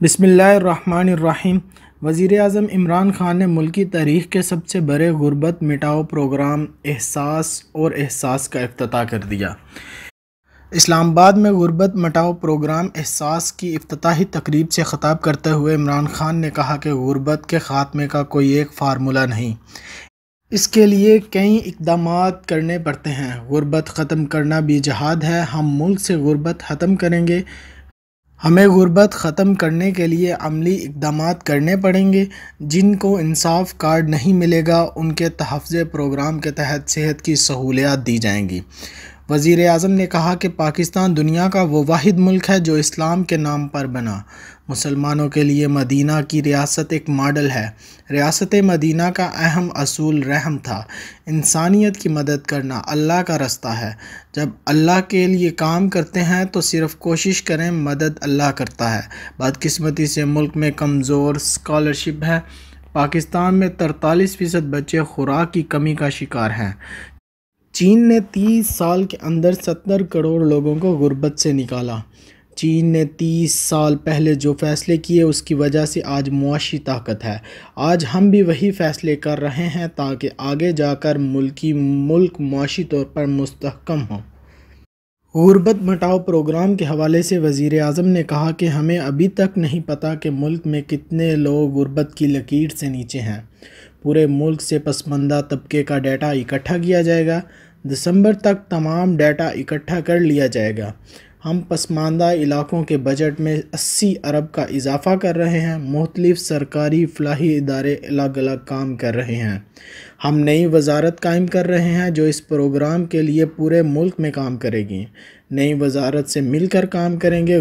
بسم اللہ الرحمن الرحیم۔ وزیر اعظم عمران خان نے ملکی تاریخ کے سب سے بڑے غربت مٹاؤ پروگرام احساس کا افتتاح کر دیا۔ اسلام آباد میں غربت مٹاؤ پروگرام احساس کی افتتاحی تقریب سے خطاب کرتے ہوئے عمران خان نے کہا کہ غربت کے خاتمے کا کوئی ایک فارمولہ نہیں، اس کے لیے کئی اقدامات کرنے پڑتے ہیں۔ غربت ختم کرنا بھی جہاد ہے۔ ہم ملک سے غربت ختم کریں گے۔ ہمیں غربت ختم کرنے کے لیے عملی اقدامات کرنے پڑیں گے۔ جن کو انصاف کارڈ نہیں ملے گا ان کے تحفظ پروگرام کے تحت صحت کی سہولیات دی جائیں گی۔ وزیر اعظم نے کہا کہ پاکستان دنیا کا وہ واحد ملک ہے جو اسلام کے نام پر بنا۔ مسلمانوں کے لیے مدینہ کی ریاست ایک ماڈل ہے۔ ریاست مدینہ کا اہم اصول رحم تھا۔ انسانیت کی مدد کرنا اللہ کا راستہ ہے۔ جب اللہ کے لیے کام کرتے ہیں تو صرف کوشش کریں، مدد اللہ کرتا ہے۔ بدقسمتی سے ملک میں کمزور اسکالرشپ ہے۔ پاکستان میں 43% بچے خوراک کی کمی کا شکار ہیں۔ چین نے 30 سال کے اندر 70 کروڑ لوگوں کو غربت سے نکالا۔ چین نے 30 سال پہلے جو فیصلے کیے اس کی وجہ سے آج معاشی طاقت ہے۔ آج ہم بھی وہی فیصلے کر رہے ہیں تاکہ آگے جا کر ملک معاشی طور پر مستحکم ہو۔ غربت مٹاؤ پروگرام کے حوالے سے وزیر اعظم نے کہا کہ ہمیں ابھی تک نہیں پتہ کہ ملک میں کتنے لوگ غربت کی لکیر سے نیچے ہیں۔ پورے ملک سے پسماندہ طبقے کا ڈیٹا اکٹھا کیا جائے گا۔ دسمبر تک تمام ڈیٹا اکٹھا کر لیا جائے گا۔ ہم پسماندہ علاقوں کے بجٹ میں 80 ارب کا اضافہ کر رہے ہیں۔ مختلف سرکاری فلاحی ادارے الگ الگ کام کر رہے ہیں۔ ہم نئی وزارت قائم کر رہے ہیں جو اس پروگرام کے لیے پورے ملک میں کام کرے گی۔ نئی وزارت سے مل کر کام کریں گے۔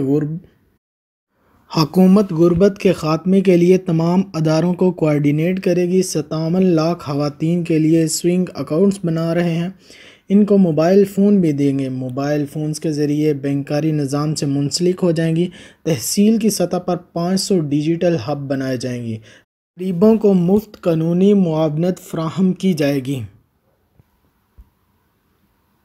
حکومت غربت کے خاتمے کے لیے تمام اداروں کو کوآرڈینیٹ کرے گی۔ 57 لاکھ خواتین کے لیے سوئنگ اکاؤنٹس بنا رہے ہیں۔ ان کو موبائل فون بھی دیں گے۔ موبائل فونز کے ذریعے بینکاری نظام سے منسلک ہو جائیں گی۔ تحصیل کی سطح پر 500 ڈیجیٹل ہب بنائے جائیں گے۔ غریبوں کو مفت قانونی معاونت فراہم کی جائے گی۔